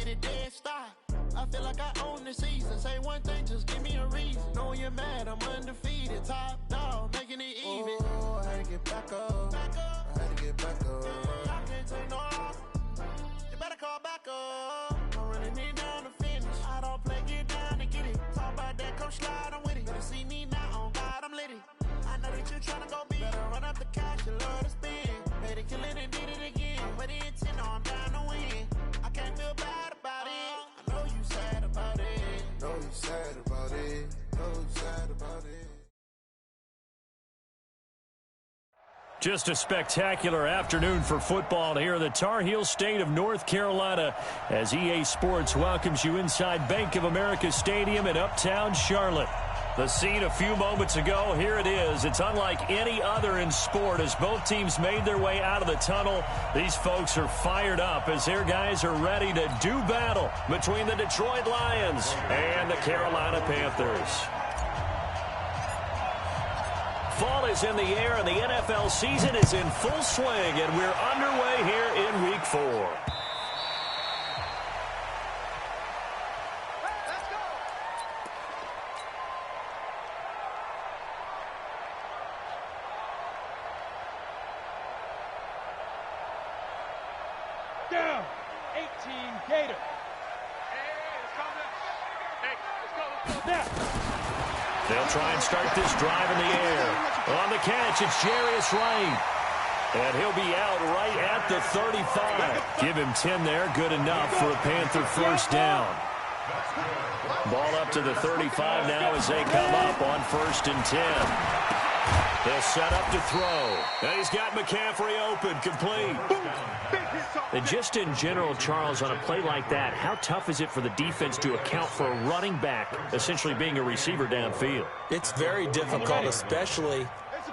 hit it dead stop. I feel like I own the season. Say one thing, just give me a reason. Knowing you're mad, I'm undefeated. Top dog, making it even. Oh, I had to get back up. I had to get back up. I can't take no loss. You better call back up. I'm running it down to finish. I don't play, get down and get it. Talk about that, come slide, I'm with it. Better see me now, on God, I'm lit it. I know that you're trying to go big. Better run up the cash, you love to spin. Made it, kill it, and did it again. But the intent, no, I'm down to win. I can't feel bad about it. I know you sad about it. Know you sad about it. Know you sad about it. Just a spectacular afternoon for football here in the Tar Heel state of North Carolina as EA Sports welcomes you inside Bank of America Stadium in Uptown Charlotte. The scene a few moments ago, here it is. It's unlike any other in sport as both teams made their way out of the tunnel. These folks are fired up as their guys are ready to do battle between the Detroit Lions and the Carolina Panthers. Fall is in the air and the NFL season is in full swing, and we're underway here in Week 4. Down, 18 Gator. They'll try and start this drive in the air. On the catch, it's Jarius Wright. And he'll be out right at the 35. Give him 10 there, good enough for a Panther first down. Ball up to the 35 now as they come up on 1st and 10. They'll set up to throw. And he's got McCaffrey open, complete. And just in general, Charles, on a play like that, how tough is it for the defense to account for a running back essentially being a receiver downfield? It's very difficult, especially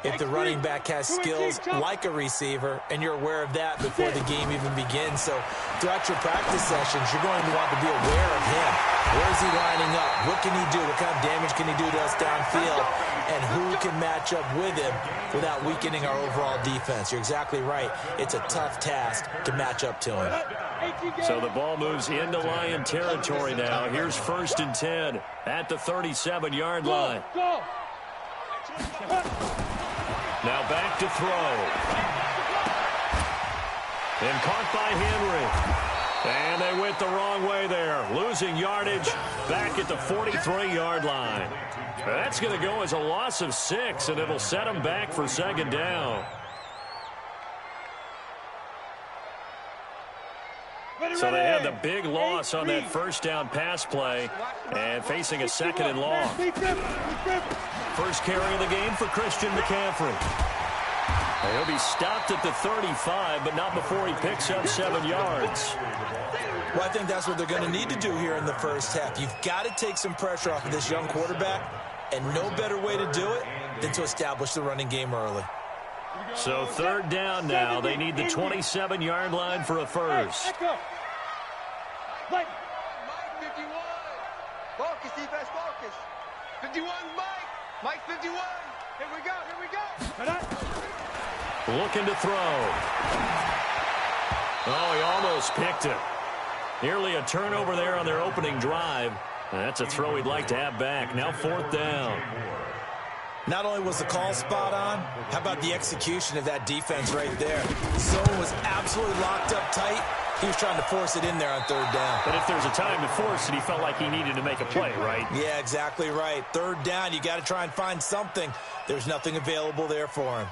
if the running back has skills like a receiver, and you're aware of that before the game even begins. So throughout your practice sessions, you're going to want to be aware of him. Where is he lining up? What can he do? What kind of damage can he do to us downfield? And who can match up with him without weakening our overall defense? You're exactly right. It's a tough task to match up to him. So the ball moves into Lion territory now. Here's 1st and 10 at the 37-yard line. Now back to throw. And caught by Henry. And they went the wrong way there. Losing yardage back at the 43-yard line. That's going to go as a loss of 6, and it'll set them back for 2nd down. So they had the big loss on that 1st down pass play and facing a 2nd and long. First carry of the game for Christian McCaffrey. He'll be stopped at the 35, but not before he picks up 7 yards. Well, I think that's what they're going to need to do here in the first half. You've got to take some pressure off of this young quarterback, and no better way to do it than to establish the running game early. So 3rd down now. They need the 27-yard line for a first. Mike 51. Focus, defense, focus. 51, Mike. Mike 51. Here we go, here we go. Looking to throw. Oh, he almost picked it. Nearly a turnover there on their opening drive. That's a throw he'd like to have back. Now 4th down. Not only was the call spot on, how about the execution of that defense right there? Zone was absolutely locked up tight. He was trying to force it in there on 3rd down. But if there's a time to force it, he felt like he needed to make a play, right? Yeah, exactly right. 3rd down, you got to try and find something. There's nothing available there for him.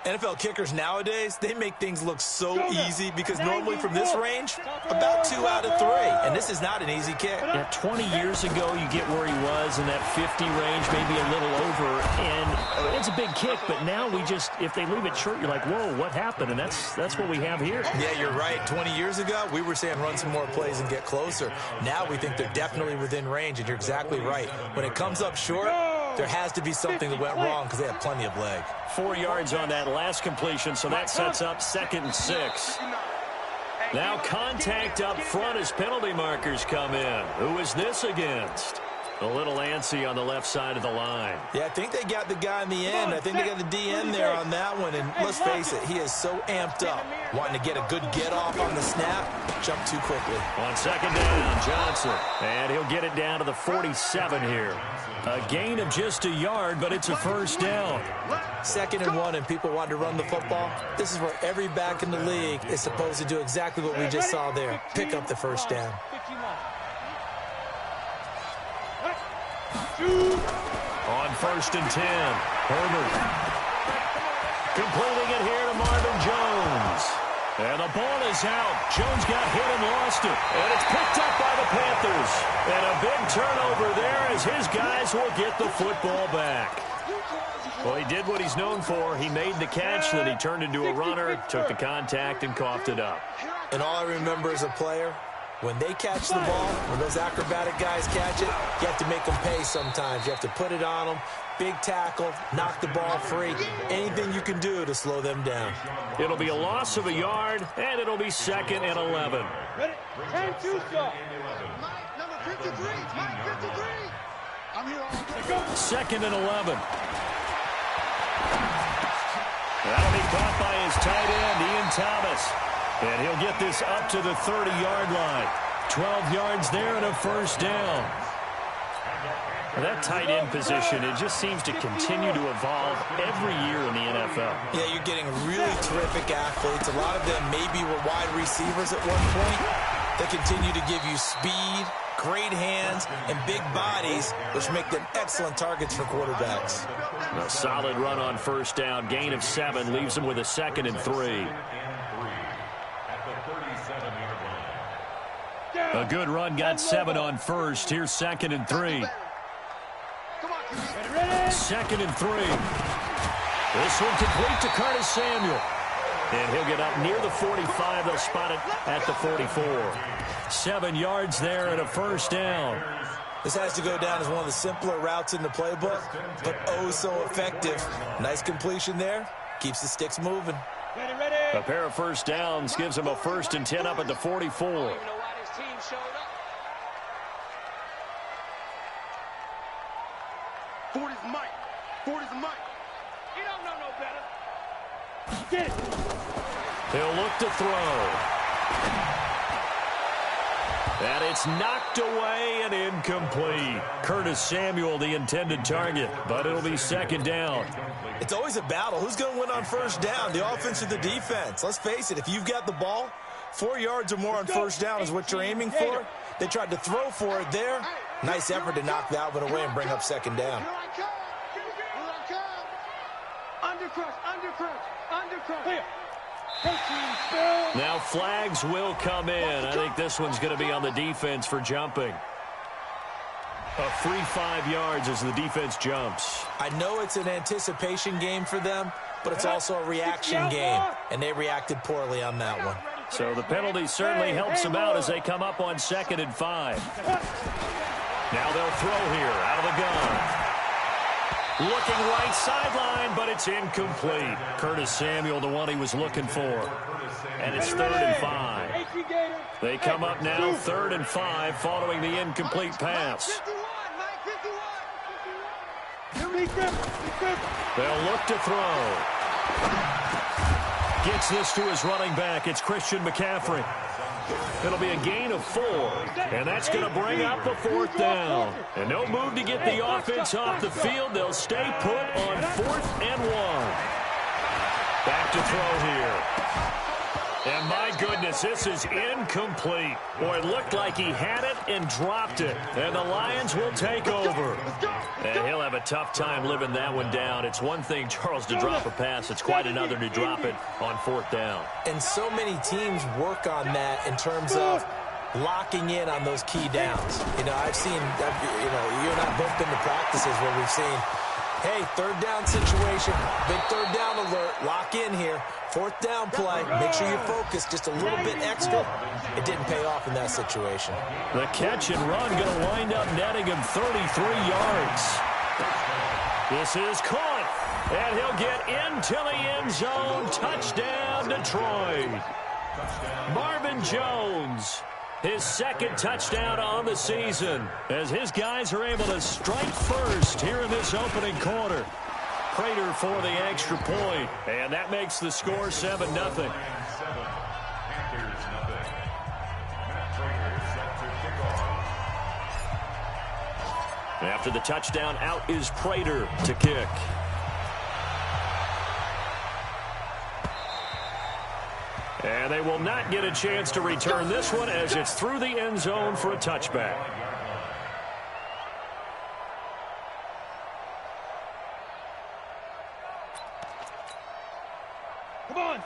NFL kickers nowadays, they make things look so easy because normally from this range, about 2 out of 3. And this is not an easy kick. Yeah, 20 years ago, you get where he was in that 50 range, maybe a little over. And it's a big kick, but now we just, if they leave it short, you're like, whoa, what happened? And that's what we have here. Yeah, you're right. 20 years ago, we were saying run some more plays and get closer. Now we think they're definitely within range, and you're exactly right. When it comes up short, there has to be something that went wrong because they have plenty of leg. 4 yards on that last completion, so that sets up 2nd and 6. Now contact up front as penalty markers come in. Who is this against? A little antsy on the left side of the line. Yeah, I think they got the guy in the end. I think they got the DN there on that one. And let's face it, he is so amped up, wanting to get a good get-off on the snap, jump too quickly. On second down, Johnson. And he'll get it down to the 47 here. A gain of just a yard, but it's a first down. 2nd and 1, and people want to run the football. This is where every back in the league is supposed to do exactly what we just saw there. Pick up the first down. On 1st and 10, Herbert. Completing it here to Marvin Jones. And the ball is out. Jones got hit and lost it. And it's picked up by the Panthers. And a big turnover there as his guys will get the football back. Well, he did what he's known for. He made the catch, then he turned into a runner, took the contact, and coughed it up. And all I remember as a player, when they catch the ball, when those acrobatic guys catch it, you have to make them pay sometimes. You have to put it on them, big tackle, knock the ball free, anything you can do to slow them down. It'll be a loss of a yard, and it'll be 2nd and 11. Ready? 10-2 stop. Mike, number 53. Mike, 53. I'm here all day. 2nd and 11. That'll be caught by his tight end, Ian Thomas. And he'll get this up to the 30-yard line. 12 yards there and a first down. That tight end position, it just seems to continue to evolve every year in the NFL. Yeah, you're getting really terrific athletes. A lot of them maybe were wide receivers at one point. They continue to give you speed, great hands, and big bodies, which make them excellent targets for quarterbacks. A solid run on first down. Gain of 7 leaves them with a 2nd and 3. A good run got 7 on first. Here's 2nd and 3. 2nd and 3. This one complete to Curtis Samuel. And he'll get up near the 45. They'll spot it at the 44. 7 yards there and a first down. This has to go down as one of the simpler routes in the playbook, but oh so effective. Nice completion there. Keeps the sticks moving. A pair of first downs gives him a 1st and 10 up at the 44. 40's Mike. 40's Mike. You don't know no better. Get it. He'll look to throw. And it's knocked away and incomplete. Curtis Samuel, the intended target, but it'll be 2nd down. It's always a battle. Who's going to win on first down, the offense or the defense? Let's face it, if you've got the ball, 4 yards or more on first down is what you're aiming for. They tried to throw for it there. Nice effort to knock that one away and bring up 2nd down. Here I come. Here I come. Undercrush, undercrush, undercrush. Clear. 13, Bill. Now flags will come in. I think this one's going to be on the defense for jumping. A free 5 yards as the defense jumps. I know it's an anticipation game for them, but it's also a reaction game, and they reacted poorly on that one. So the penalty certainly helps them out as they come up on 2nd and 5. Now they'll throw here out of the gun. Looking right sideline, but it's incomplete. Curtis Samuel, the one he was looking for. And it's 3rd and 5. They come up now 3rd and 5 following the incomplete pass. 51, Mike, 51. They'll look to throw. Gets this to his running back. It's Christian McCaffrey. It'll be a gain of 4, and that's going to bring up the 4th down. And no move to get the offense off the field. They'll stay put on 4th and 1. Back to throw here. And my goodness, this is incomplete. Boy, it looked like he had it and dropped it. And the Lions will take over. And he'll have a tough time living that one down. It's one thing, Charles, to drop a pass. It's quite another to drop it on 4th down. And so many teams work on that in terms of locking in on those key downs. You know, I've seen, you and I both been to practices where we've seen, hey, 3rd down situation, big 3rd down alert, lock in here. 4th down play, make sure you focus just a little bit extra. It didn't pay off in that situation. The catch and run going to wind up netting him 33 yards. This is caught, and he'll get into the end zone. Touchdown, Detroit. Marvin Jones His second touchdown on the season as his guys are able to strike first here in this opening quarter. Prater for the extra point, and that makes the score 7-0. After the touchdown, out is Prater to kick. And they will not get a chance to return this one as it's through the end zone for a touchback.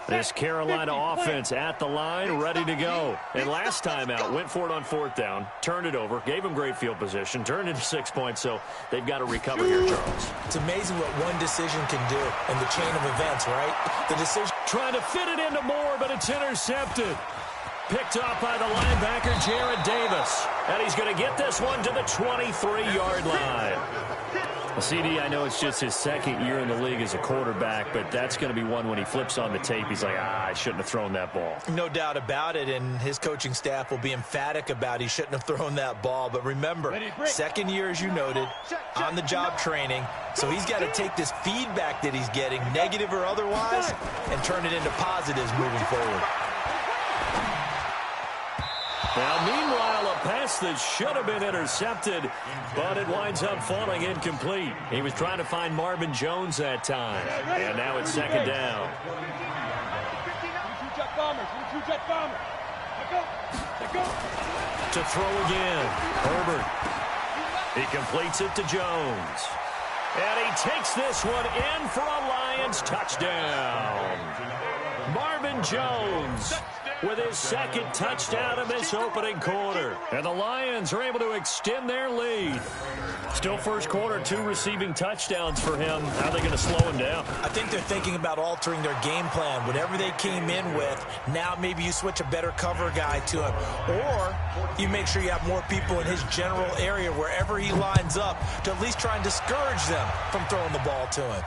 This Carolina offense at the line, ready to go. And last time out, went for it on fourth down, turned it over, gave them great field position, turned into 6 points, so they've got to recover here, Charles. It's amazing what one decision can do in the chain of events, right? The decision... Trying to fit it into Moore, but it's intercepted. Picked off by the linebacker, Jared Davis. And he's going to get this one to the 23-yard line. Well, CD, I know it's just his second year in the league as a quarterback, but that's going to be one when he flips on the tape. He's like, I shouldn't have thrown that ball. No doubt about it, and his coaching staff will be emphatic about he shouldn't have thrown that ball. But remember, second year, as you noted, on-the-job training, so he's got to take this feedback that he's getting, negative or otherwise, and turn it into positives moving forward. Now, meanwhile, a pass that should have been intercepted, but it winds up falling incomplete. He was trying to find Marvin Jones that time, and now it's second down. To throw again, Herbert. He completes it to Jones. And he takes this one in for a Lions touchdown. Marvin Jones with his second touchdown of this opening quarter. And the Lions are able to extend their lead. Still first quarter, 2 receiving touchdowns for him. How are they going to slow him down? I think they're thinking about altering their game plan. Whatever they came in with, now maybe you switch a better cover guy to him. Or you make sure you have more people in his general area wherever he lines up to at least try and discourage them from throwing the ball to him.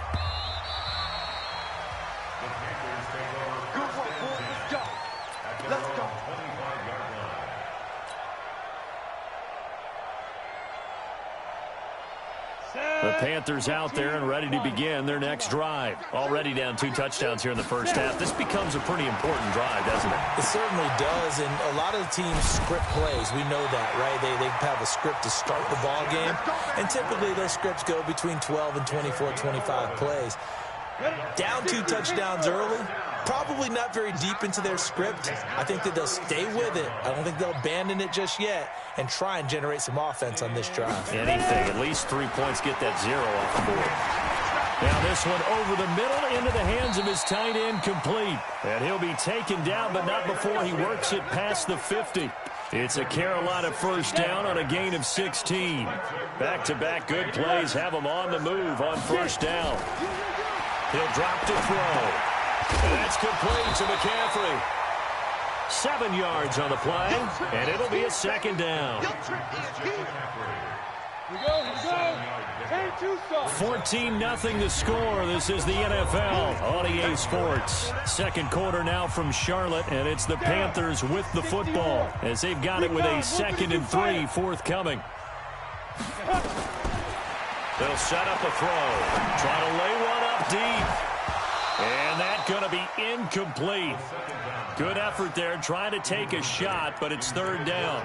The Panthers out there and ready to begin their next drive. Already down 2 touchdowns here in the first half. This becomes a pretty important drive, doesn't it? It certainly does, and a lot of the teams script plays. We know that, right? They have a script to start the ball game, and typically those scripts go between 12 and 24, 25 plays. Down 2 touchdowns early, probably not very deep into their script. I think that they'll stay with it. I don't think they'll abandon it just yet and try and generate some offense on this drive. Anything, at least 3 points, get that 0 off the board. Now this one over the middle into the hands of his tight end, complete. And he'll be taken down, but not before he works it past the 50. It's a Carolina first down on a gain of 16. Back-to-back good plays have him on the move on first down. He'll drop to throw. And that's complete to McCaffrey. 7 yards on the play, and it'll be a second down. 14-0 the score. This is the NFL on EA Sports. Second quarter now from Charlotte, and it's the Panthers with the football as they've got it with a 2nd and 3 forthcoming. They'll set up a throw. Try to lay one up deep. And that's going to be incomplete. Good effort there, trying to take a shot, but it's third down.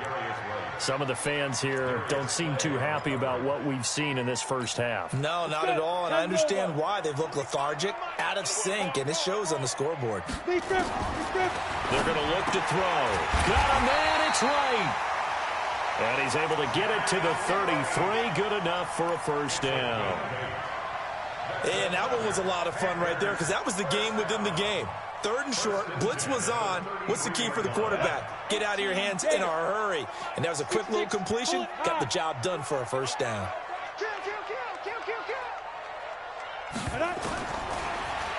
Some of the fans here don't seem too happy about what we've seen in this first half. No, not at all, and I understand why. They've looked lethargic, out of sync, and it shows on the scoreboard. They're going to look to throw. Got a man, it's right. And he's able to get it to the 33. Good enough for a first down. And that one was a lot of fun right there because that was the game within the game. 3rd and short, blitz was on. What's the key for the quarterback? Get out of your hands in a hurry. And that was a quick little completion. Got the job done for a first down.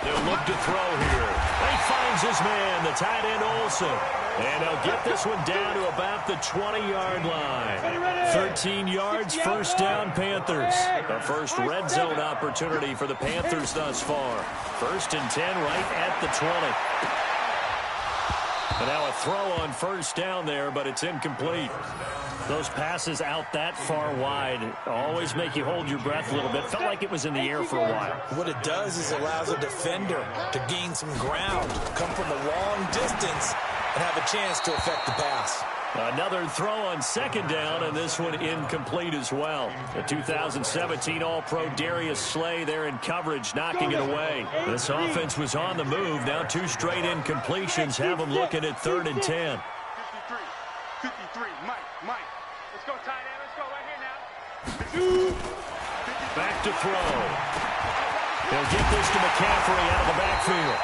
They'll look to throw here. He finds his man, the tight end Olsen. And they'll get this one down to about the 20-yard line. 13 yards, first down, Panthers. The first red zone opportunity for the Panthers thus far. 1st and 10 right at the 20. And now a throw on first down there, but it's incomplete. Those passes out that far wide always make you hold your breath a little bit. Felt like it was in the air for a while. What it does is allows a defender to gain some ground, come from a long distance, and have a chance to affect the pass. Another throw on second down, and this one incomplete as well. The 2017 All-Pro Darius Slay there in coverage, knocking it away. This offense was on the move. Now 2 straight incompletions have them looking at 3rd and 10. 53, Mike. Let's go, tight end. Let's go right here now. Back to throw. They'll get this to McCaffrey out of the backfield.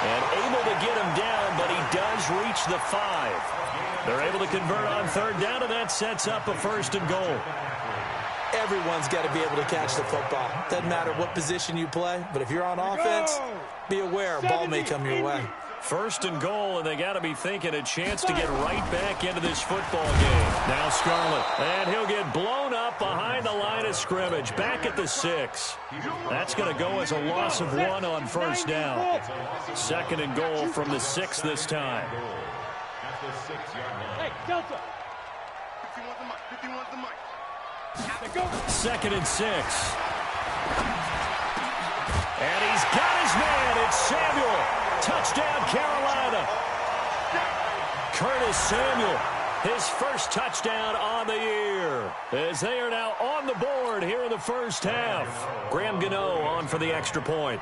And able to get him down, but he does reach the 5. They're able to convert on 3rd down, and that sets up a 1st and goal. Everyone's got to be able to catch the football. Doesn't matter what position you play, but if you're on offense, be aware a ball may come your way. 1st and goal, and they got to be thinking a chance to get right back into this football game. Now Scarlett, and he'll get blown up behind the line of scrimmage, back at the 6. That's going to go as a loss of 1 on 1st down. 2nd and goal from the 6 this time. Hey, Delta. 51's the mic. 2nd and 6. And he's got his man. It's Samuel. Touchdown, Carolina. Curtis Samuel, his first touchdown on the year, as they are now on the board here in the first half. Graham Gano on for the extra point.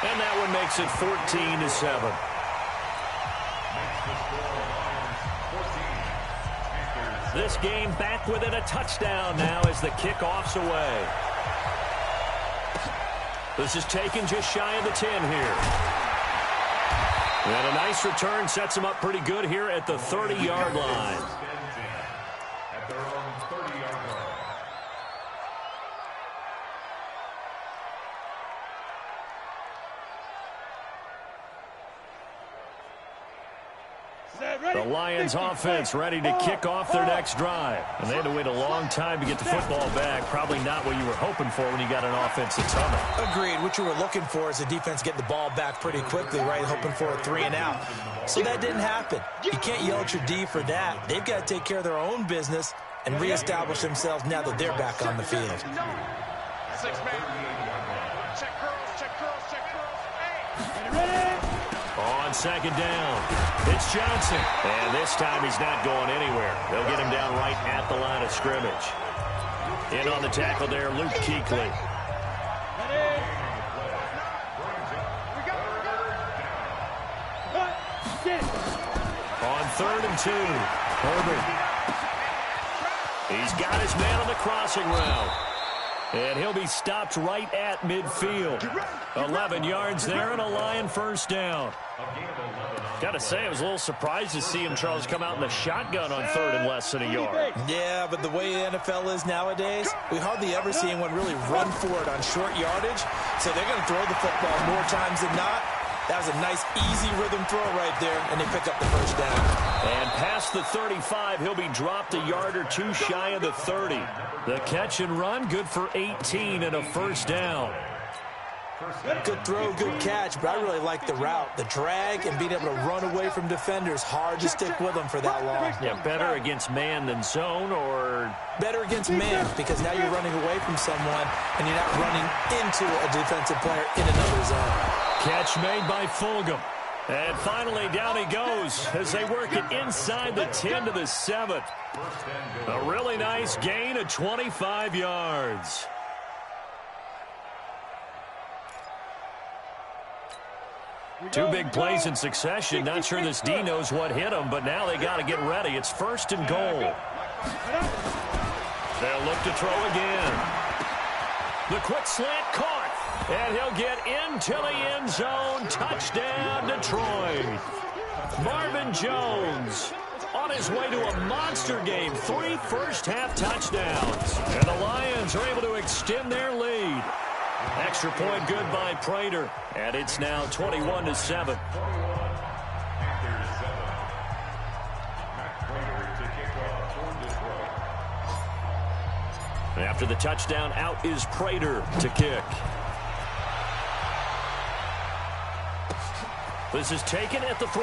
And that one makes it 14-7. This game back within a touchdown now as the kickoff's away. This is taken just shy of the 10 here. And a nice return sets him up pretty good here at the 30-yard line. At their own 30-yard line. The Lions offense ready to kick off their next drive. And they had to wait a long time to get the football back. Probably not what you were hoping for when you got an offense that's humming. Agreed. What you were looking for is the defense getting the ball back pretty quickly, right? Hoping for a 3 and out. So that didn't happen. You can't yell at your D for that. They've got to take care of their own business and reestablish themselves now that they're back on the field. 6 man. Check curls. Hey. Ready? On second down, it's Johnson. And this time he's not going anywhere. They'll get him down right at the line of scrimmage. In on the tackle there, Luke Kuechly. Ready? Get it. On 3rd and 2, Herbert. He's got his man on the crossing route. And he'll be stopped right at midfield. 11 yards there and a Lion first down. Got to say, I was a little surprised to see him, Charles, come out in the shotgun on 3rd and less than a yard. Yeah, but the way the NFL is nowadays, we hardly ever see anyone really run for it on short yardage. So they're going to throw the football more times than not. That was a nice, easy rhythm throw right there, and they pick up the first down. And past the 35, he'll be dropped a yard or 2 shy of the 30. The catch and run, good for 18 and a first down. Good throw, good catch, but I really like the route. The drag and being able to run away from defenders, hard to stick with them for that long. Yeah, better against man than zone, or better against man, because now you're running away from someone and you're not running into a defensive player in another zone. Catch made by Fulgham. And finally, down he goes as they work it inside the 10 to the 7. A really nice gain of 25 yards. Two big plays in succession. Not sure this D knows what hit him, but now they got to get ready. It's 1st and goal. They'll look to throw again. The quick slant caught. And he'll get into the end zone. Touchdown, Detroit. Marvin Jones on his way to a monster game. 3 first-half touchdowns. And the Lions are able to extend their lead. Extra point good by Prater. And it's now 21-7. After the touchdown, out is Prater to kick. This is taken at the 3.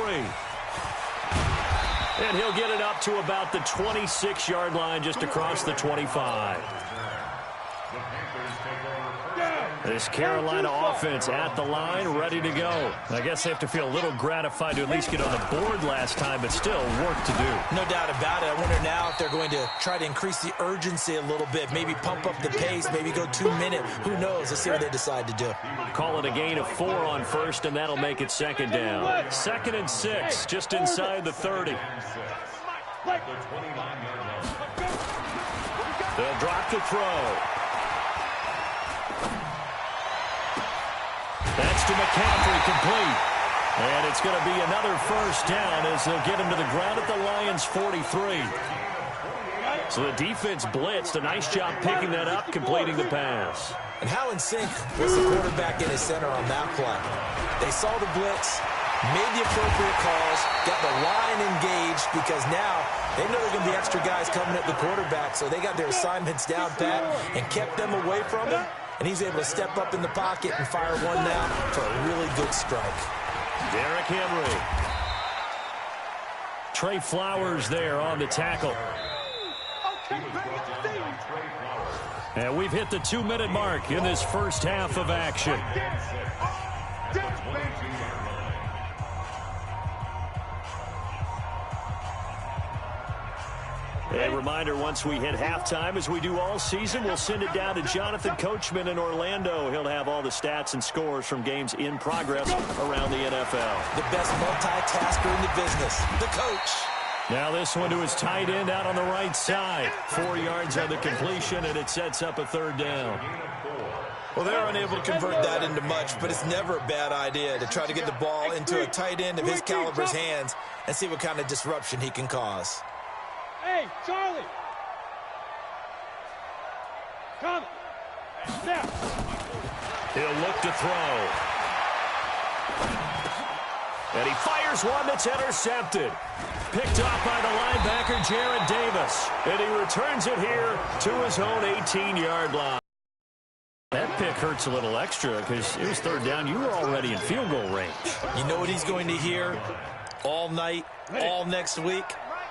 And he'll get it up to about the 26-yard line, just across the 25. This Carolina offense at the line, ready to go. I guess they have to feel a little gratified to at least get on the board last time, but still work to do. No doubt about it. I wonder now if they're going to try to increase the urgency a little bit, maybe pump up the pace, maybe go 2-minute. Who knows? Let's see what they decide to do. Call it a gain of 4 on first, and that'll make it second down. 2nd and 6, just inside the 30. They'll drop the throw. That's to McCaffrey, complete. And it's going to be another first down as they'll get him to the ground at the Lions' 43. So the defense blitzed. A nice job picking that up, completing the pass. And how in sync was the quarterback in his center on that play? They saw the blitz, made the appropriate calls, got the line engaged because now they know there are going to be extra guys coming at the quarterback, so they got their assignments down pat and kept them away from him. And he's able to step up in the pocket and fire one now for a really good strike. Derrick Henry. Trey Flowers there on the tackle. And we've hit the 2-minute mark in this first half of action. A reminder, once we hit halftime, as we do all season, we'll send it down to Jonathan Coachman in Orlando. He'll have all the stats and scores from games in progress around the NFL. The best multitasker in the business, the coach. Now this one to his tight end out on the right side. 4 yards on the completion, and it sets up a 3rd down. Well, they're unable to convert that into much, but it's never a bad idea to try to get the ball into a tight end of his caliber's hands and see what kind of disruption he can cause. Hey, Charlie! Come! Now! He'll look to throw. And he fires one that's intercepted. Picked off by the linebacker, Jared Davis. And he returns it here to his own 18-yard line. That pick hurts a little extra because it was 3rd down. You were already in field goal range. You know what he's going to hear all night, all next week?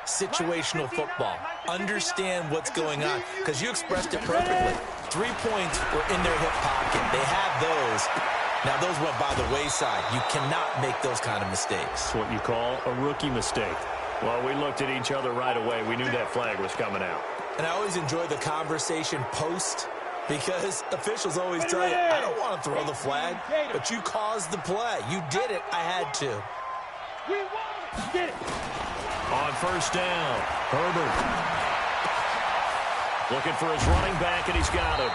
Situational football. Understand what's going on, because you expressed it perfectly. 3 points were in their hip pocket. They had those. Now, those went by the wayside. You cannot make those kind of mistakes. It's what you call a rookie mistake. Well, we looked at each other right away. We knew that flag was coming out. And I always enjoy the conversation post, because officials always tell you, I don't want to throw the flag, but you caused the play. You did it. I had to. We won! Get it! On first down, Herbert. Looking for his running back, and he's got him.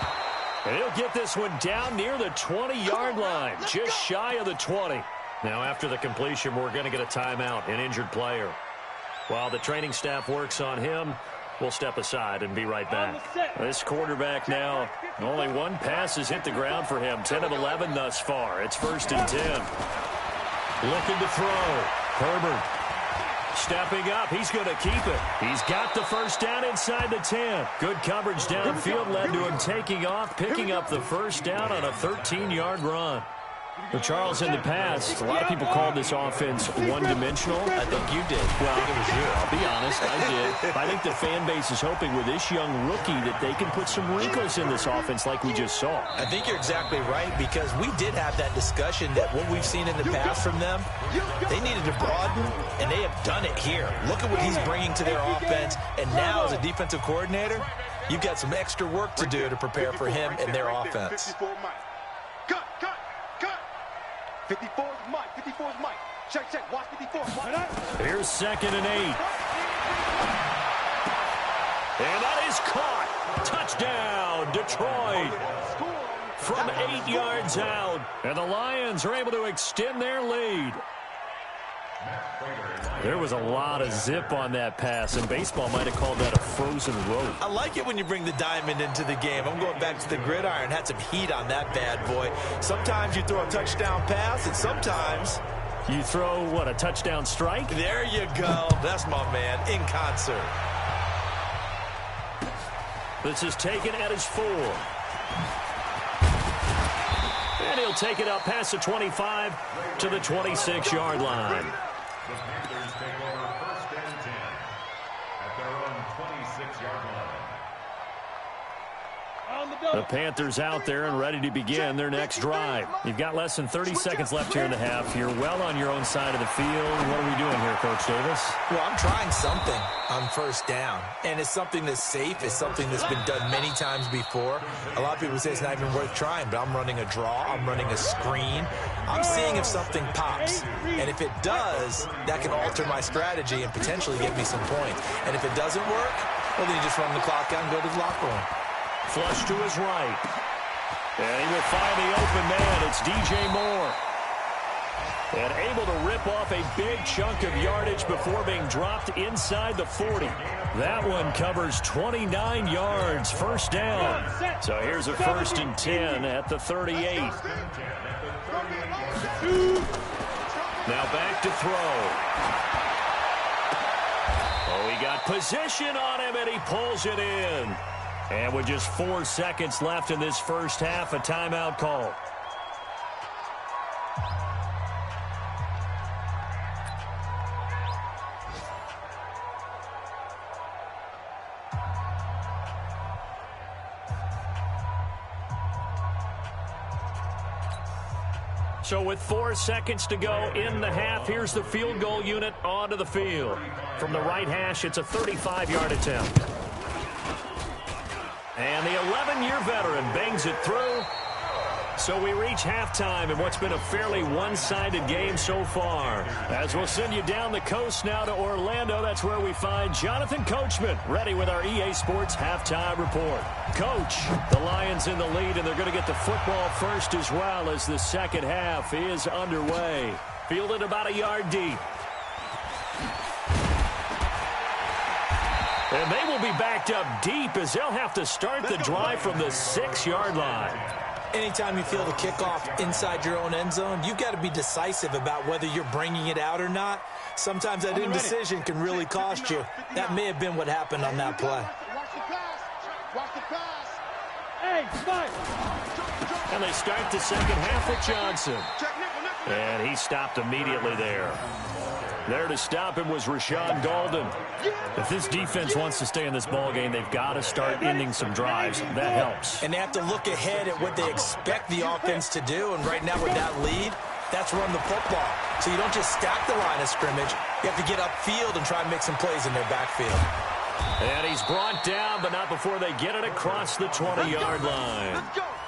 And he'll get this one down near the 20-yard line, just shy of the 20. Now, after the completion, we're going to get a timeout, an injured player. While the training staff works on him, we'll step aside and be right back. This quarterback now, only one pass has hit the ground for him, 10 of 11 thus far. It's 1st and 10. Looking to throw, Herbert. Stepping up, he's going to keep it. He's got the first down inside the 10. Good coverage downfield led to him taking off, picking up the first down on a 13-yard run. Well, Charles, in the past, a lot of people called this offense one-dimensional. I think you did. Well, it was you. I'll be honest, I did. I think the fan base is hoping with this young rookie that they can put some wrinkles in this offense like we just saw. I think you're exactly right, because we did have that discussion that what we've seen in the past from them, they needed to broaden, and they have done it here. Look at what he's bringing to their offense, and now as a defensive coordinator, you've got some extra work to do to prepare for him and their offense. 54's Mike. 54's Mike. Check. Watch 54. Here's 2nd and 8. And that is caught. Touchdown, Detroit. From 8 yards out. And the Lions are able to extend their lead. There was a lot of zip on that pass, and baseball might have called that a frozen rope. I like it when you bring the diamond into the game. I'm going back to the gridiron. Had some heat on that bad boy. Sometimes you throw a touchdown pass, and sometimes you throw, what, a touchdown strike? There you go. That's my man, in concert. This is taken at his 4. And And he'll take it up past the 25 to the 26-yard line. The Panthers take over 1st and 10 at their own 26-yard line. The Panthers out there and ready to begin their next drive. You've got less than 30 seconds left here in the half. You're well on your own side of the field. What are we doing here, Coach Davis? Well, I'm trying something on 1st down, and it's something that's safe. It's something that's been done many times before. A lot of people say it's not even worth trying, but I'm running a draw. I'm running a screen. I'm seeing if something pops, and if it does, that can alter my strategy and potentially get me some points. And if it doesn't work, well, then you just run the clock out and go to the locker room. Flush to his right. And he will find the open man. It's DJ Moore. And able to rip off a big chunk of yardage before being dropped inside the 40. That one covers 29 yards. 1st down. So here's a 1st and 10 at the 38. Now back to throw. Oh, he got position on him, and he pulls it in. And with just 4 seconds left in this first half, a timeout call. So with 4 seconds to go in the half, here's the field goal unit onto the field. From the right hash, it's a 35-yard attempt. And the 11-year veteran bangs it through. So we reach halftime in what's been a fairly one-sided game so far. As we'll send you down the coast now to Orlando, that's where we find Jonathan Coachman ready with our EA Sports halftime report. Coach, the Lions in the lead, and they're going to get the football first as well as the second half is underway. Fielded about a yard deep. And they will be backed up deep as they'll have to start the drive from the 6-yard line. Anytime you feel the kickoff inside your own end zone, you've got to be decisive about whether you're bringing it out or not. Sometimes that indecision can really cost you. That may have been what happened on that play. Watch the pass. Hey, Spike. And they start the second half with Johnson. And he stopped immediately there. There to stop him was Rashawn Golden. If this defense wants to stay in this ballgame, they've got to start ending some drives. That helps. And they have to look ahead at what they expect the offense to do. And right now with that lead, that's run the football. So you don't just stack the line of scrimmage. You have to get upfield and try and make some plays in their backfield. And he's brought down, but not before they get it across the 20-yard line.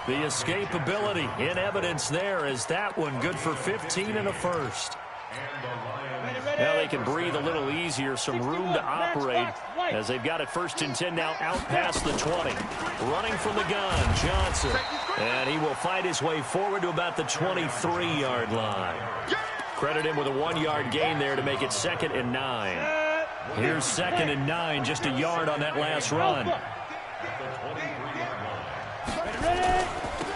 The escapability in evidence there is that one good for 15 and a first. Now they can breathe a little easier, some room to operate as they've got it 1st and 10 now out past the 20. Running from the gun, Johnson. And he will fight his way forward to about the 23-yard line. Credit him with a 1-yard gain there to make it 2nd and 9. Here's 2nd and 9, just a yard on that last run.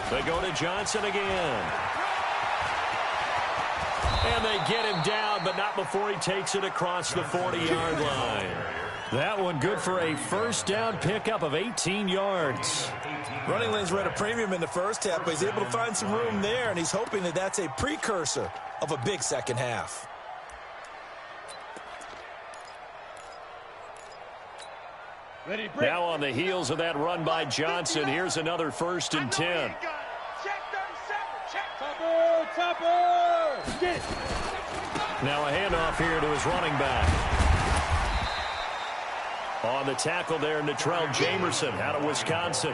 They go to Johnson again. And they get him down, but not before he takes it across the 40-yard line. That one good for a 1st down pickup of 18 yards. Running lanes were at a premium in the first half, but he's able to find some room there, and he's hoping that that's a precursor of a big second half. Now on the heels of that run by Johnson, here's another 1st and 10. Topper! Get it. Now a handoff here to his running back. On the tackle there, Natrell Jamerson out of Wisconsin.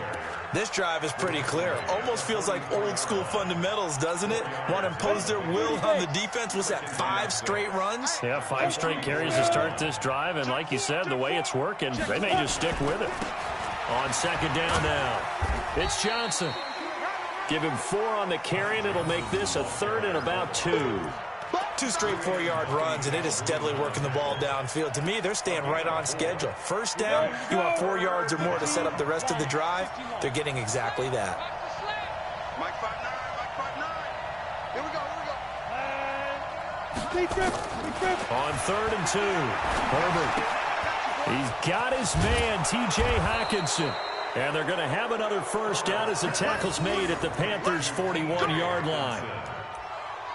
This drive is pretty clear. Almost feels like old school fundamentals, doesn't it? Want to impose their will on the defense. Was that 5 straight runs? Yeah, 5 straight carries to start this drive. And like you said, the way it's working, they may just stick with it. On 2nd down now, it's Johnson. Give him 4 on the carry, and it'll make this a 3rd and about 2. 2 straight 4-yard runs, and it is steadily working the ball downfield. To me, they're staying right on schedule. 1st down, you want 4 yards or more to set up the rest of the drive. They're getting exactly that. Mike 5-9, Mike 5-9. Here we go, Big trip. On 3rd and 2, Herbert. He's got his man, T.J. Hockenson. And they're going to have another first down as the tackle's made at the Panthers' 41-yard line.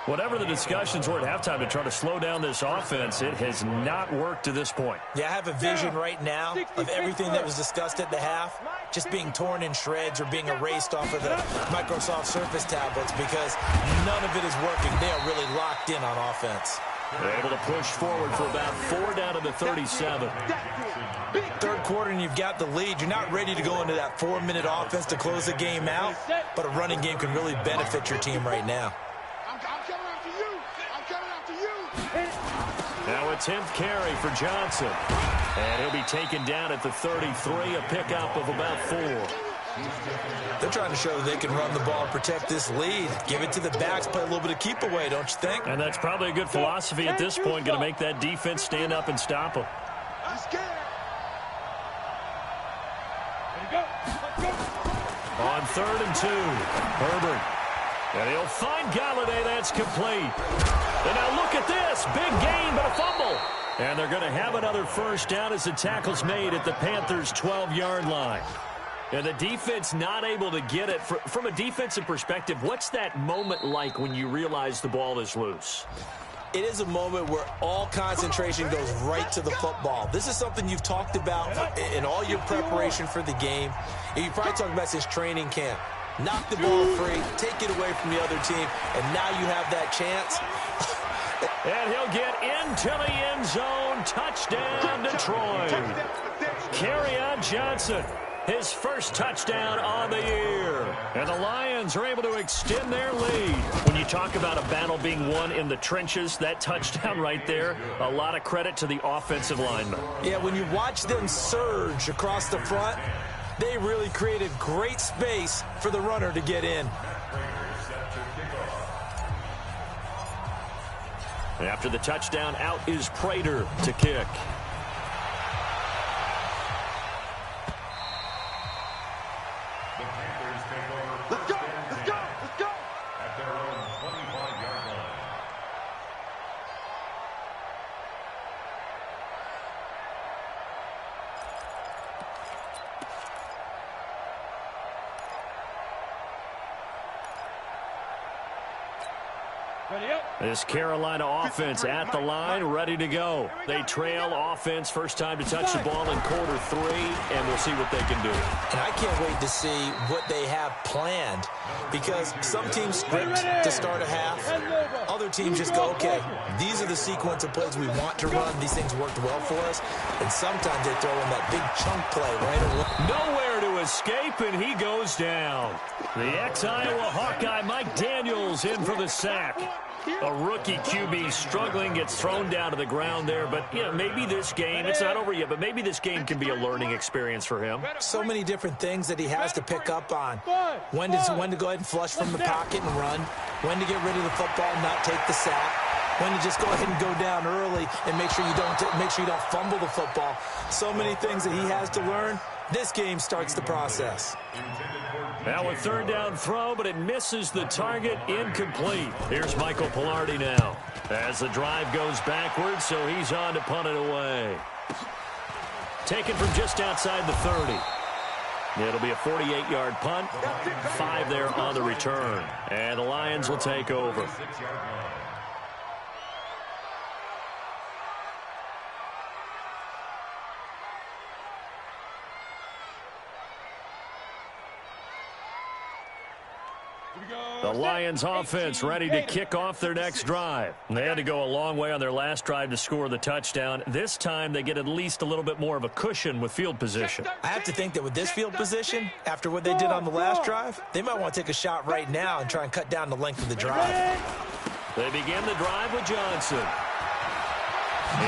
Whatever the discussions were at halftime to try to slow down this offense, it has not worked to this point. Yeah, I have a vision right now of everything that was discussed at the half just being torn in shreds or being erased off of the Microsoft Surface tablets because none of it is working. They are really locked in on offense. They're able to push forward for about 4 down to the 37. Third quarter and you've got the lead. You're not ready to go into that 4-minute offense to close the game out, but a running game can really benefit your team right now. I'm coming after you. I'm coming after you. Now a 10th carry for Johnson. And he'll be taken down at the 33, a pickup of about 4. They're trying to show that they can run the ball and protect this lead. Give it to the backs, play a little bit of keep away, don't you think? And that's probably a good philosophy at this point, going to make that defense stand up and stop them. I'm scared. On 3rd and 2, Herbert. And he'll find Galladay. That's complete. And now look at this. Big gain, but a fumble. And they're going to have another first down as the tackle's made at the Panthers' 12-yard line. And the defense not able to get it. From a defensive perspective, what's that moment like when you realize the ball is loose? It is a moment where all concentration goes right to the football. This is something you've talked about in all your preparation for the game. And you probably talked about since training camp. Knock the ball free, take it away from the other team, and now you have that chance. And he'll get into the end zone. Touchdown, Detroit. Kerryon Johnson, his first touchdown on the year. And the Lions are able to extend their lead. When you talk about a battle being won in the trenches, that touchdown right there, a lot of credit to the offensive linemen. Yeah, when you watch them surge across the front, they really created great space for the runner to get in. After the touchdown, out is Prater to kick. Let's go. Let's go. Let's go. At their own 25-yard line. Ready up. This Carolina offense at the line, ready to go. They trail offense, first time to touch the ball in quarter 3, and we'll see what they can do. And I can't wait to see what they have planned because some teams script to start a half. Other teams just go, okay, these are the sequence of plays we want to run. These things worked well for us. And sometimes they throw in that big chunk play right away. Nowhere to escape, and he goes down. The ex-Iowa Hawkeye Mike Daniels in for the sack. A rookie QB struggling, gets thrown down to the ground there. But, you know, maybe this game, it's not over yet, but maybe this game can be a learning experience for him. So many different things that he has to pick up on. When to go ahead and flush from the pocket and run. When to get rid of the football and not take the sack. When to just go ahead and go down early and make sure you don't fumble the football. So many things that he has to learn. This game starts the process. Now a 3rd down throw, but it misses the target, incomplete. Here's Michael Pilardi now as the drive goes backwards, so he's on to punt it away. Taken from just outside the 30. It'll be a 48-yard punt, 5 there on the return. And the Lions will take over. The Lions offense ready to kick off their next drive. They had to go a long way on their last drive to score the touchdown. This time they get at least a little bit more of a cushion with field position. I have to think that with this field position, after what they did on the last drive, they might want to take a shot right now and try and cut down the length of the drive. They begin the drive with Johnson.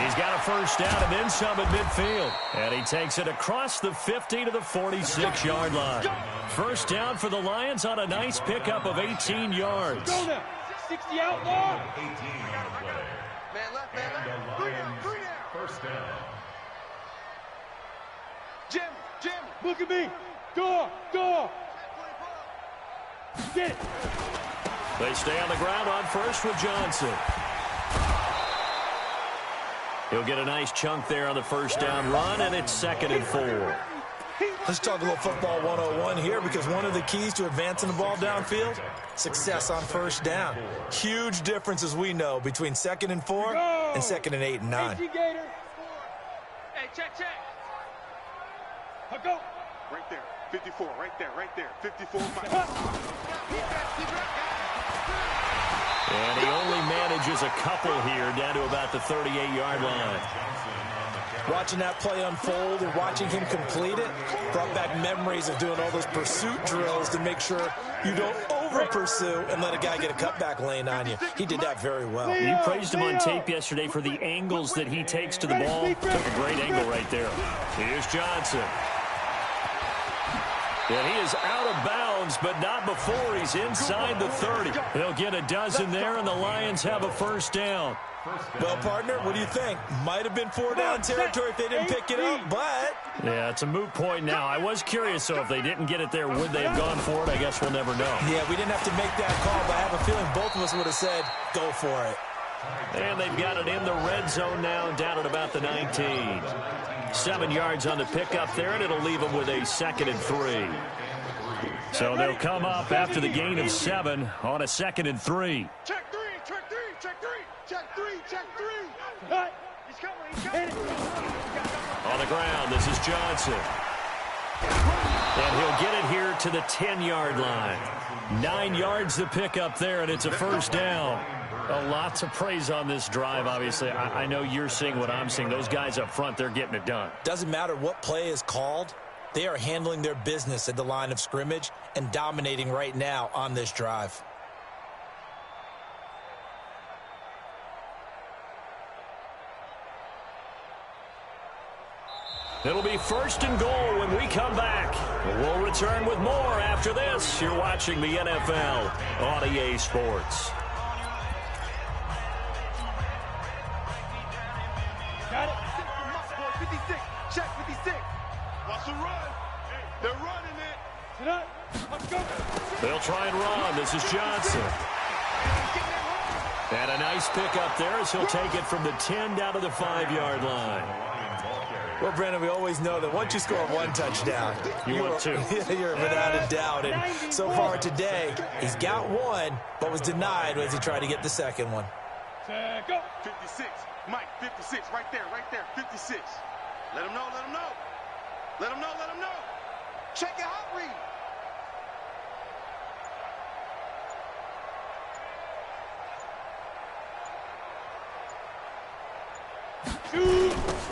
He's got a first down and then some at midfield. And he takes it across the 50 to the 46-yard line. First down for the Lions on a nice pickup of 18 yards. Go now. 60 outlaw. 18 on the play. Man left, man And left. the 3 down, Lions, 3 down. first down. Jim. Look at me. Go. Get it. They stay on the ground on first with Johnson. He'll get a nice chunk there on the first down run, and it's 2nd and 4. Let's talk a little football 101 here, because one of the keys to advancing the ball downfield, success on first down. Huge difference, as we know, between 2nd and 4 and 2nd and 8 and 9. Hey, check. I'll go. Right there. 54, right there. 54, Mike. And he only manages a couple here down to about the 38-yard line. Watching that play unfold and watching him complete it brought back memories of doing all those pursuit drills to make sure you don't over-pursue and let a guy get a cutback lane on you. He did that very well. You praised him on tape yesterday for the angles that he takes to the ball. Took a great angle right there. Here's Johnson. And he is out of bounds, but not before he's inside the 30. They'll get a dozen there, and the Lions have a first down. Well, partner, what do you think? Might have been 4-down territory if they didn't pick it up, but... Yeah, it's a moot point now. I was curious, so if they didn't get it there, would they have gone for it? I guess we'll never know. Yeah, we didn't have to make that call, but I have a feeling both of us would have said, go for it. And they've got it in the red zone now, down at about the 19. 7 yards on the pickup there, and it'll leave them with a 2nd and 3. So they'll come up after the gain of 7 on a 2nd and 3. Check three. He's coming. On the ground, this is Johnson. And he'll get it here to the 10-yard line. 9 yards to pick up there, and it's a first down. A lot to praise on this drive, obviously. I know you're seeing what I'm seeing. Those guys up front, they're getting it done. Doesn't matter what play is called. They are handling their business at the line of scrimmage and dominating right now on this drive. It'll be 1st and goal when we come back. We'll return with more after this. You're watching the NFL on EA Sports. Got it. 56. Check 56. Watch the run. They're running it. Sit up. Let's go. They'll try and run. This is Johnson. And a nice pick up there as he'll take it from the 10 down to the 5-yard line. Well, Brandon, we always know that once you score one touchdown, you want two. You're without a doubt. And so far today, he's got one, but was denied as he tried to get the second one. Go. 56. Mike, 56. Right there. 56. Let him know. Let him know. Check your hot read.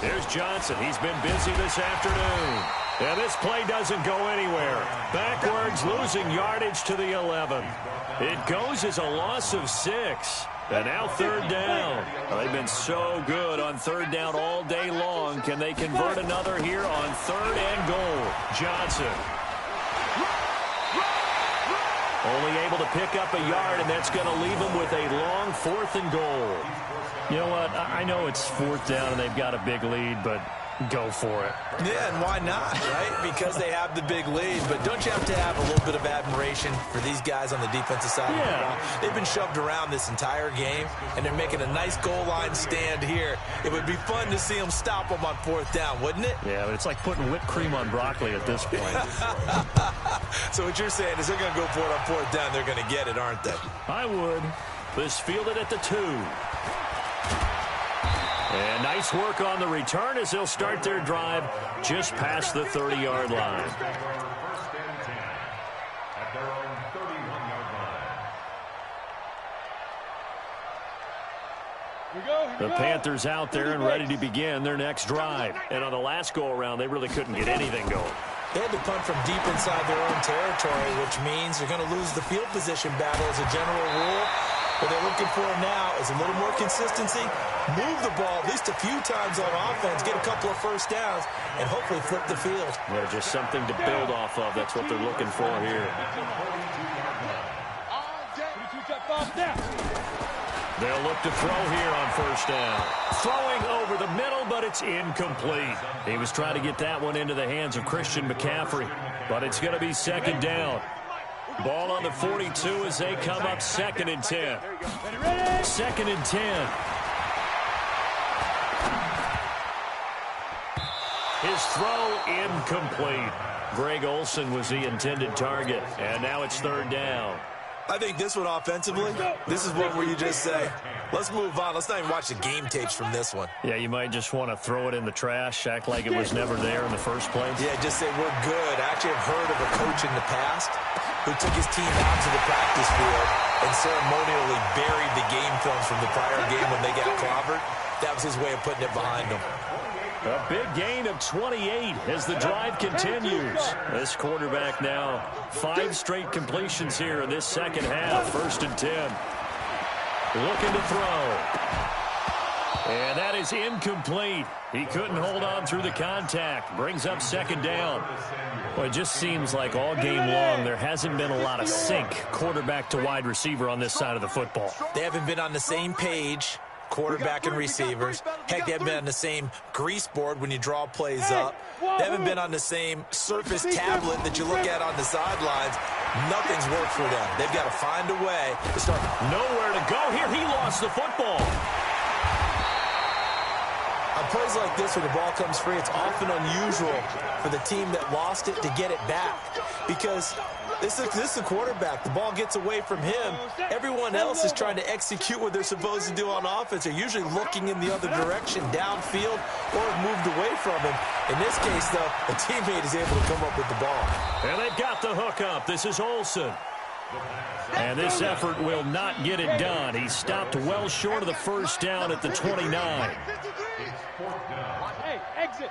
There's Johnson. He's been busy this afternoon. And this play doesn't go anywhere. Backwards, losing yardage to the 11. It goes as a loss of 6. And now 3rd down. Well, they've been so good on 3rd down all day long. Can they convert another here on 3rd and goal? Johnson. Only able to pick up a yard, and that's going to leave them with a long 4th and goal. You know what? I know it's 4th down and they've got a big lead, but go for it. Yeah, and why not, right? Because they have the big lead. But don't you have to have a little bit of admiration for these guys on the defensive side of the ball? They've been shoved around this entire game, and they're making a nice goal line stand here. It would be fun to see them stop them on 4th down, wouldn't it? Yeah, but it's like putting whipped cream on broccoli at this point. So what you're saying is they're going to go for it on 4th down. They're going to get it, aren't they? I would. This fielded at the 2. And nice work on the return as they'll start their drive just past the 30-yard line. First and 10 at their own 31-yard line. The Panthers out there and ready to begin their next drive. And on the last go-around, they really couldn't get anything going. They had to punt from deep inside their own territory, which means they're going to lose the field position battle as a general rule. What they're looking for now is a little more consistency, move the ball at least a few times on offense, get a couple of first downs, and hopefully flip the field. Yeah, just something to build off of. That's what they're looking for here. They'll look to throw here on first down. Throwing over the middle, but it's incomplete. He was trying to get that one into the hands of Christian McCaffrey, but it's going to be 2nd down. Ball on the 42 as they come up 2nd and 10. 2nd and 10. His throw incomplete. Greg Olsen was the intended target, and now it's third down. I think this one offensively, this is one where you just say, let's move on. Let's not even watch the game tapes from this one. Yeah, you might just want to throw it in the trash, act like it was never there in the first place. Yeah, just say we're good. I actually have heard of a coach in the past who took his team out to the practice field and ceremonially buried the game films from the prior game when they got clobbered. That was his way of putting it behind them. A big gain of 28 as the drive continues. This quarterback now 5 straight completions here in this second half. 1st and 10. Looking to throw. And that is incomplete. He couldn't hold on through the contact. Brings up 2nd down. Well, it just seems like all game long there hasn't been a lot of sync quarterback to wide receiver on this side of the football. They haven't been on the same page, quarterback and receivers. Heck, they haven't been on the same grease board when you draw plays up. They haven't been on the same surface tablet that you look at on the sidelines. Nothing's worked for them. They've got to find a way to start. Nowhere to go here. He lost the football. On plays like this where the ball comes free, it's often unusual for the team that lost it to get it back because this is the quarterback. The ball gets away from him. Everyone else is trying to execute what they're supposed to do on offense. They're usually looking in the other direction, downfield, or have moved away from him. In this case, though, a teammate is able to come up with the ball. And they've got the hook up. This is Olsen. And this effort will not get it done. He stopped well short of the 1st down at the 29. Hey, exit.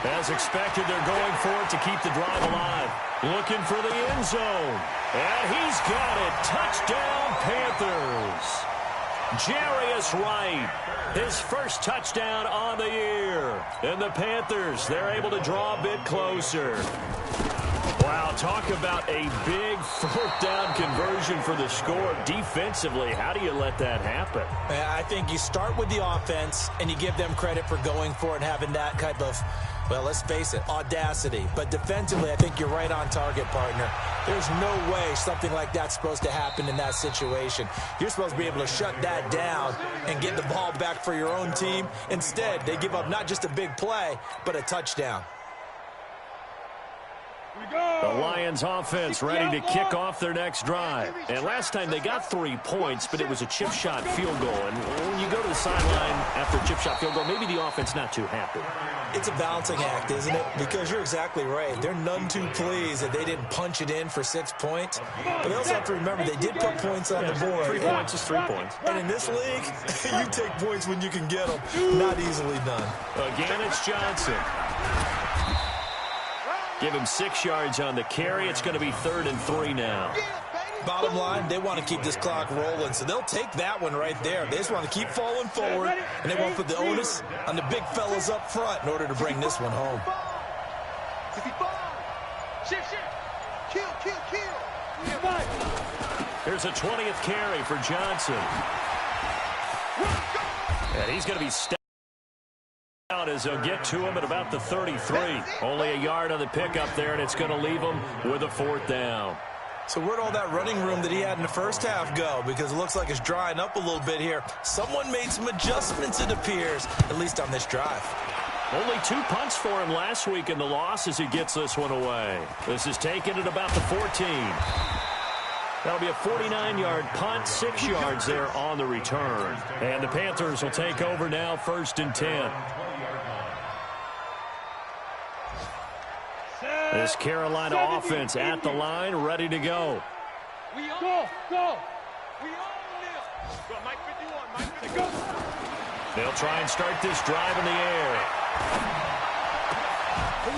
As expected, they're going for it to keep the drive alive. Looking for the end zone. And he's got it. Touchdown, Panthers. Jarius Wright, his first touchdown on the year. And the Panthers, they're able to draw a bit closer. Wow, talk about a big 4th down conversion for the score. Defensively, how do you let that happen? I think you start with the offense, and you give them credit for going for it and having that type of, well, let's face it, audacity. But defensively, I think you're right on target, partner. There's no way something like that's supposed to happen in that situation. You're supposed to be able to shut that down and get the ball back for your own team. Instead, they give up not just a big play, but a touchdown. The Lions offense ready to kick off their next drive. And last time they got 3 points, but it was a chip shot field goal. And when you go to the sideline after a chip shot field goal, maybe the offense not too happy. It's a balancing act, isn't it? Because you're exactly right. They're none too pleased that they didn't punch it in for 6 points. But they also have to remember they did put points on the board. 3 points is 3 points. And in this league, you take points when you can get them. Not easily done. Again, it's Johnson. Give him 6 yards on the carry. It's going to be 3rd and 3 now. Bottom line, they want to keep this clock rolling, so they'll take that one right there. They just want to keep falling forward, and they won't put the onus on the big fellas up front in order to bring this one home. Here's a 20th carry for Johnson. And he's going to be stopped out as they'll get to him at about the 33. Only a yard on the pickup there, and it's going to leave him with a 4th down. So where'd all that running room that he had in the first half go? Because it looks like it's drying up a little bit here. Someone made some adjustments, it appears, at least on this drive. Only 2 punts for him last week in the loss as he gets this one away. This is taken at about the 14. That'll be a 49-yard punt, 6 yards there on the return. And the Panthers will take over now, 1st and 10. This Carolina offense at the line, ready to go. Go! We own this! Go, Mike 51, Mike 51. They'll try and start this drive in the air.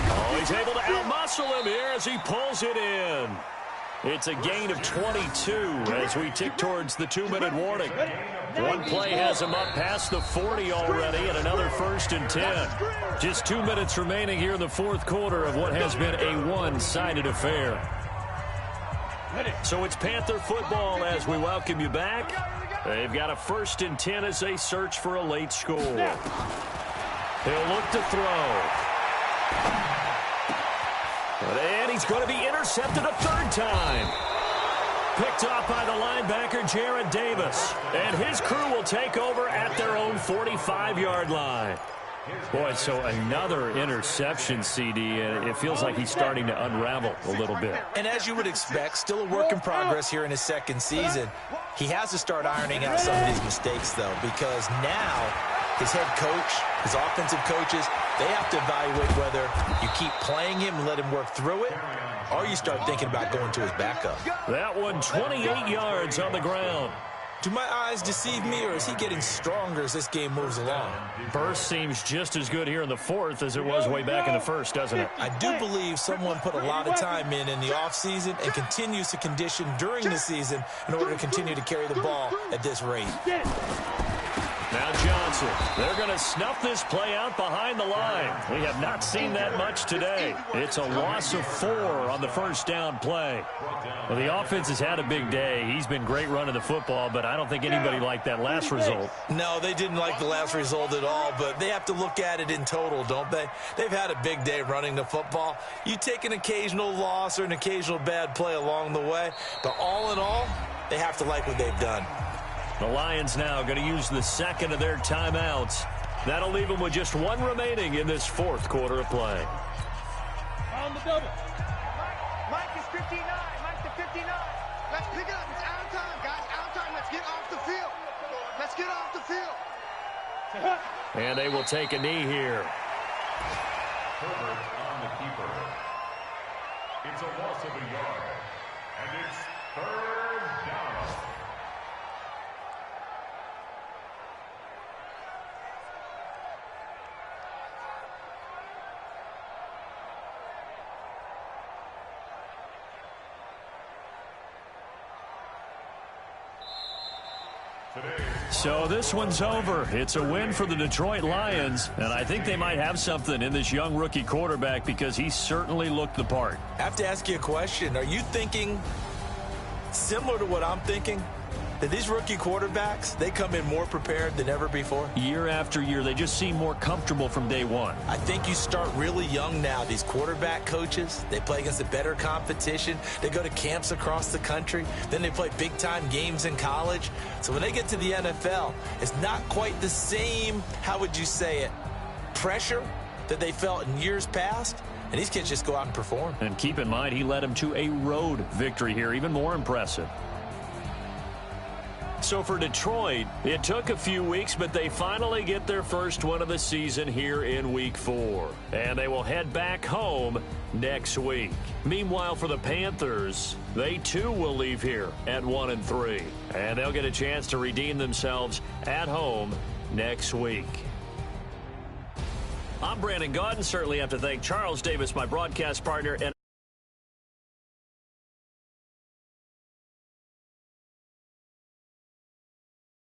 Oh, he's able to outmuscle him here as he pulls it in. It's a gain of 22 as we tick towards the 2-minute warning. One play has him up past the 40 already, and another 1st and 10. Just 2 minutes remaining here in the 4th quarter of what has been a one-sided affair. So it's Panther football as we welcome you back. They've got a 1st and 10 as they search for a late score. He'll look to throw. And he's going to be intercepted a 3rd time. Picked off by the linebacker, Jared Davis. And his crew will take over at their own 45-yard line. Boy, so another interception, CD, and it feels like he's starting to unravel a little bit. And as you would expect, still a work in progress here in his second season. He has to start ironing out some of these mistakes, though, because now his head coach, his offensive coaches, they have to evaluate whether you keep playing him and let him work through it, or you start thinking about going to his backup. That one 28 yards on the ground. Do my eyes deceive me, or is he getting stronger as this game moves along? Burst seems just as good here in the fourth as it was way back in the first, doesn't it? I do believe someone put a lot of time in the offseason and continues to condition during the season in order to continue to carry the ball at this rate. Now Johnson. They're going to snuff this play out behind the line. We have not seen that much today. It's a loss of 4 on the first down play. Well, the offense has had a big day. He's been great running the football, but I don't think anybody liked that last result. No, they didn't like the last result at all, but they have to look at it in total, don't they? They've had a big day running the football. You take an occasional loss or an occasional bad play along the way, but all in all, they have to like what they've done. The Lions now going to use the second of their timeouts. That'll leave them with just 1 remaining in this fourth quarter of play. On the double. Mike is 59. Mike's the 59. Let's pick it up. It's out of time, guys. Out of time. Let's get off the field. Let's get off the field. And they will take a knee here. Herbert on the keeper. It's a loss of a yard. And it's 3rd down. So this one's over. It's a win for the Detroit Lions, and I think they might have something in this young rookie quarterback because he certainly looked the part. I have to ask you a question. Are you thinking similar to what I'm thinking? That these rookie quarterbacks, they come in more prepared than ever before? Year after year, they just seem more comfortable from day one. I think you start really young now. These quarterback coaches, they play against a better competition. They go to camps across the country. Then they play big-time games in college. So when they get to the NFL, it's not quite the same, how would you say it, pressure that they felt in years past. And these kids just go out and perform. And keep in mind, he led them to a road victory here, even more impressive. So for Detroit, it took a few weeks, but they finally get their first win of the season here in Week 4. And they will head back home next week. Meanwhile, for the Panthers, they too will leave here at 1-3. And they'll get a chance to redeem themselves at home next week. I'm Brandon Gaudin. Certainly have to thank Charles Davis, my broadcast partner. And